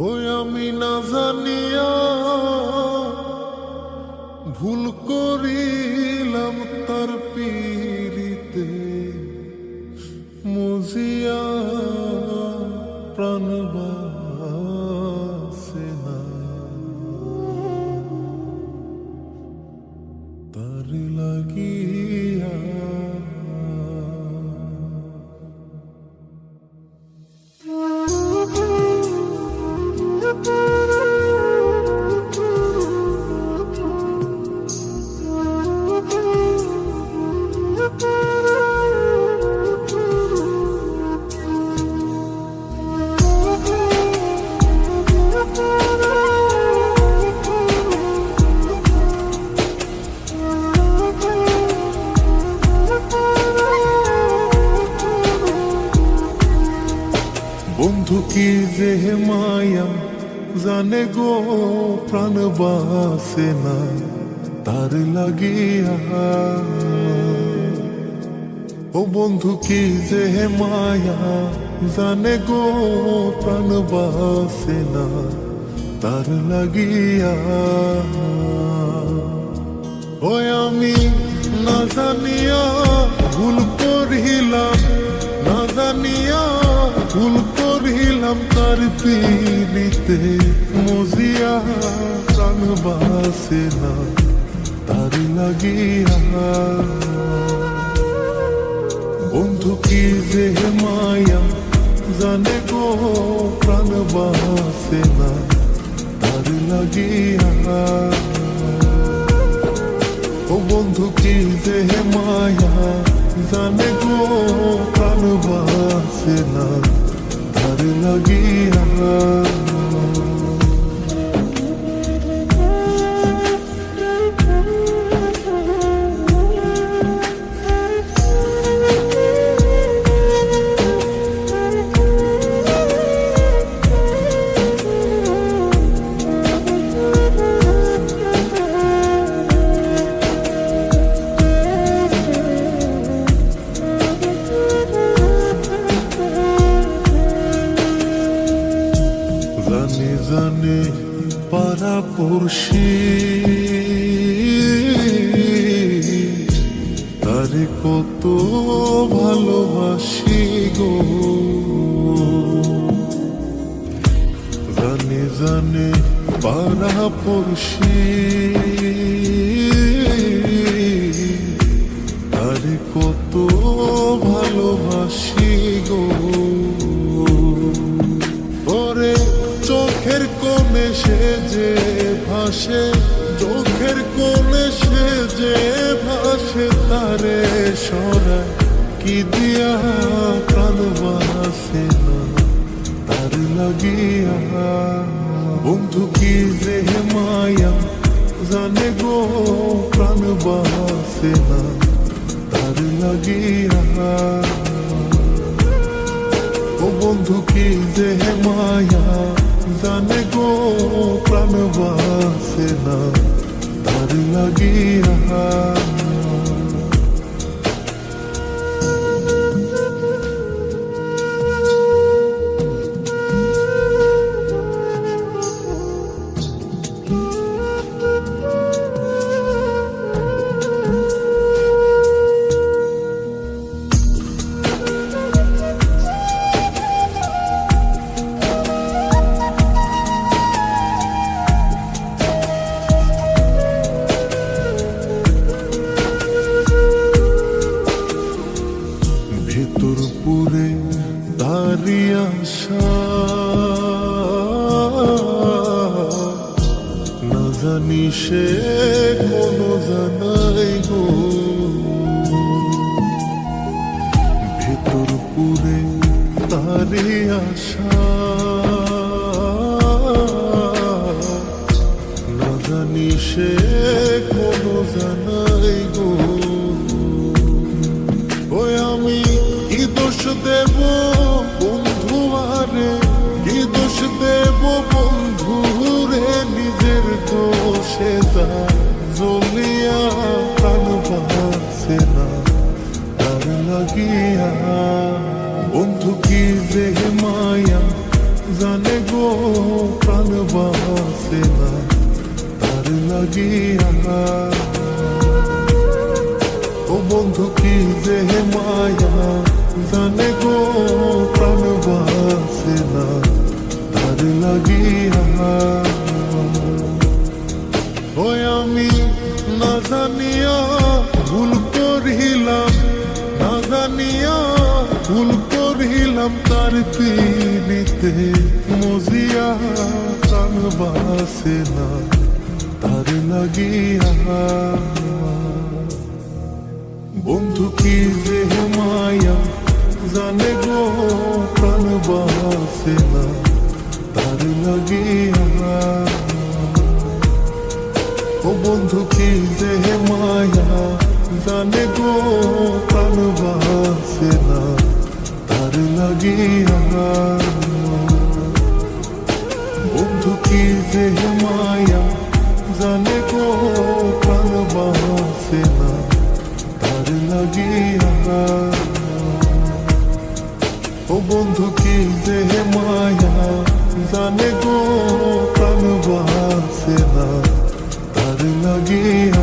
ওই আমি না জানিয়া ভুল করিলাম তার পীড়িতে মুজিয়া প্রাণ বাসে না তার লাগিয়া। বন্ধু কি যে মায়া জানে গো প্রাণ বাসে না তার লাগিয়া। ও বন্ধু কি যে মায়া জানে গো প্রাণ বাসে না তার লাগিয়া। ওই আমি না জানিয়া ভুল করিলাম, না জানিয়া ভুল করিলাম তার পীড়িতে মজিয়া প্রাণ বাসে না তার লাগিয়া। বন্ধু কি যে মায়া জানে গো প্রাণ বাসে না তার লাগিয়া। ও বন্ধু কি যে মায়া জানে গো প্রাণ বাসে না তার লাগিয়া। জানে জানে পাড়া পড়শি তারে কত ভালোবাসি গো। জানে জানে পাড়া পড়শি তারে কত ভালোবাসি গো। ওরে চোখের কোণে সে যে ভাসে, চোখের কোণে সে যে ভাসে তারে সরায় কি দিয়া প্রাণ বাসে না তার লাগিয়া। বন্ধু কি যে মায়া জানে গো প্রাণ বাসে না তার লাগিয়া। ও বন্ধু কি যে মায়া জানে গো প্রাণ বাসে না তার লাগিয়া। ভেতর পুরে তারি আশা না জানি সে কোনো জানাই গো। ভেতর পুরে তারি আশা না জানি সে কোনো জানাই গো। ওই আমি কি দোষ দেব বন্ধু আরে, কি দোষ দেব বন্ধু রে, নিজের দোষে তা জ্বলিয়া প্রাণ বাসে না তার লাগিয়া। বন্ধু কি যে মায়া গো প্রাণ বাসে না তার লাগিয়া। ও বন্ধু কি যে মায়া জানে গো প্রাণ বাসে না তার লাগিয়া। ওই আমি না জানিয়া ভুল করিলাম, না জানিয়া ভুল করিলাম তার পিড়িতে মজিয়া। প্রাণ বাসে না তার লাগিয়া। বন্ধু কি যে মায়া জানে গো প্রাণ বাসে না তার লাগিয়া। ও বন্ধু কি যে মায়া জানে গো প্রাণ বাসে না তার লাগিয়া। বন্ধু কি যে মায়া জানে গো প্রাণ বাসে না তার লাগিয়া। ও বন্ধু কি যে মায়া জানে গো প্রাণ বাসে না তার লাগিয়া।